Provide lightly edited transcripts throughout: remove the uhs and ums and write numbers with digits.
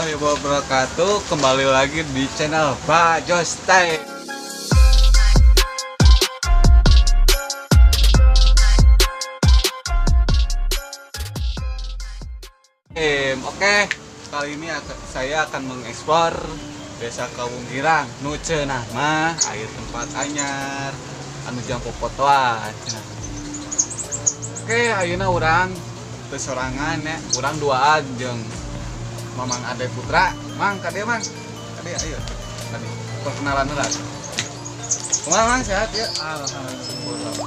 warahmatullahi wabarakatuh. Kembali lagi di channel Bajos Time. Oke, kali ini saya akan mengeksplor Desa Kawung Girang, nu cenah mah air tempat anyar anu jang popotoan. Oke, ayeuna urang teu sorangan ya, urang duaan jeung Mamang Ade Putra. Mang, kade Mang. Kade ayo. Tadi perkenalan heula. Kumaha Mang, sehat ya? Alhamdulillah.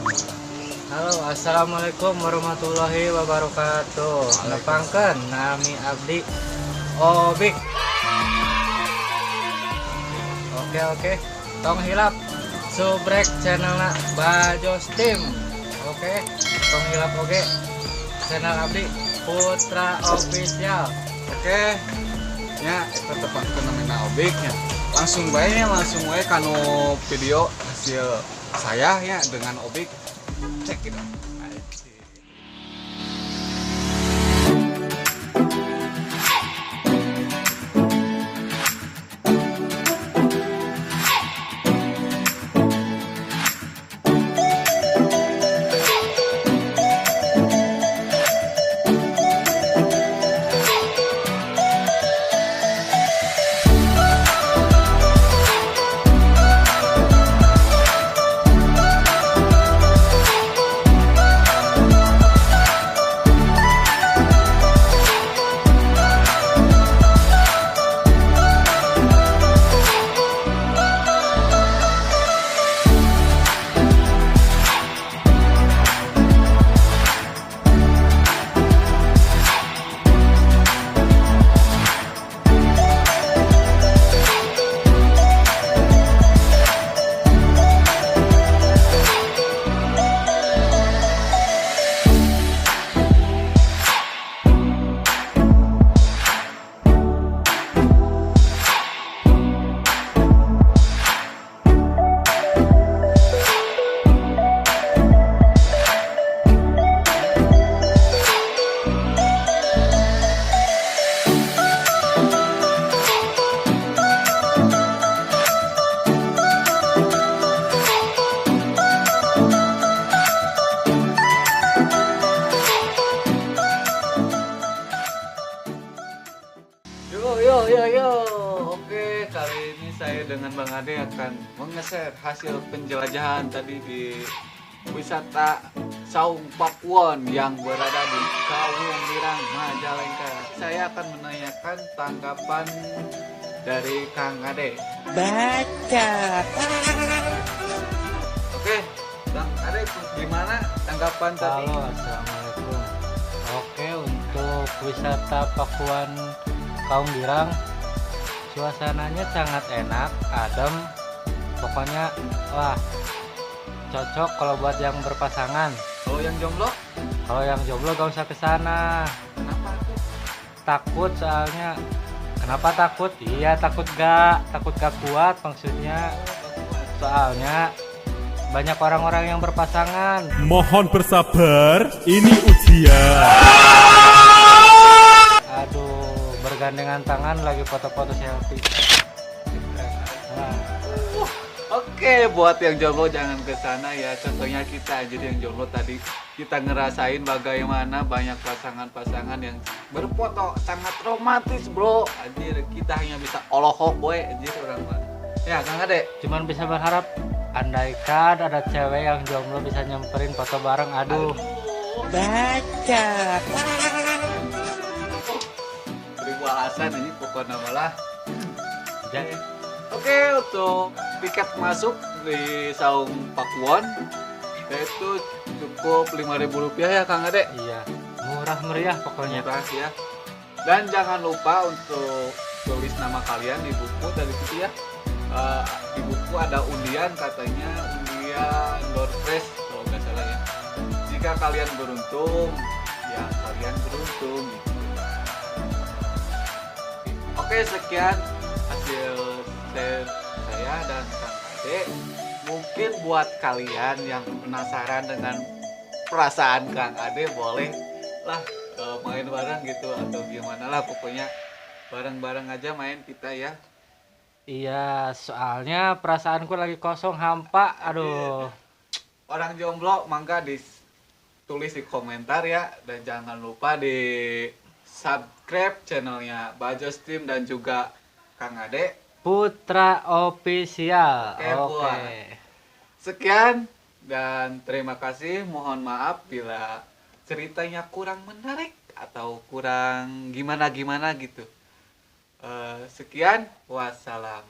Halo, assalamualaikum warahmatullahi wabarakatuh. Nepangkeun nami abdi Obik. Oke. Tong hilap subrek channelna Bajos Tim. Oke. Tong hilap oge channel abdi Putra Official. Oke. Ya, eta tepangkeun namina Obiknya. Langsung wae kanu video hasil saya ya dengan Obik. Cek it out. Yo. Oke, kali ini saya dengan Bang Ade akan menge-share hasil penjelajahan tadi di wisata Saung Pakuwon yang berada di Kawung Girang, Majalengka. Saya akan menanyakan tanggapan dari Kang Ade. Baca. Oke, Bang Ade gimana tanggapan tadi? Halo, assalamualaikum. Oke, untuk wisata Pakuan Kawung Girang, suasananya sangat enak, adem. Pokoknya wah, cocok kalau buat yang berpasangan. Kalau yang jomblo? Kalau yang jomblo gak usah ke sana. Kenapa tuh? Takut soalnya. Kenapa takut? Iya, takut gak kuat maksudnya. Soalnya banyak orang-orang yang berpasangan. Mohon bersabar, ini ujian. Aduh, bergandengan tangan lagi foto-foto selfie. Nah, Oke, buat yang jomblo jangan ke sana ya. Contohnya kita jadi yang jomblo tadi kita ngerasain bagaimana banyak pasangan-pasangan yang berfoto sangat romantis, bro. Anjir, kita hanya bisa olohok boy, anjir orang mah. Ya, Kang Ade. cuman bisa berharap andaikan ada cewek yang jomblo bisa nyamperin foto bareng. Aduh. Baca. Beribu alasan ini pokoknya malah. Jadi, Oke, untuk tiket masuk di Saung Pakuwon itu cukup Rp5.000 ya Kang Ade. iya, murah meriah pokoknya. Murah ya. Dan jangan lupa untuk tulis nama kalian di buku dari situ ya. Di buku ada undian, katanya undian door prize kalau nggak salah ya. Jika kalian beruntung, ya kalian beruntung gitu. Oke, sekian hasil share saya dan Kang Ade. Mungkin buat kalian yang penasaran dengan perasaan Kang Ade, boleh lah main bareng gitu atau gimana lah, pokoknya bareng-bareng aja main kita ya. Iya, soalnya perasaanku lagi kosong hampa. Aduh. Orang jomblo mangga ditulis di komentar ya, dan jangan lupa di subscribe channelnya Bajos Team dan juga Kang Ade Putra Official. Oke, buat. Sekian dan terima kasih. Mohon maaf bila ceritanya kurang menarik atau kurang gimana gitu. Sekian, wassalam.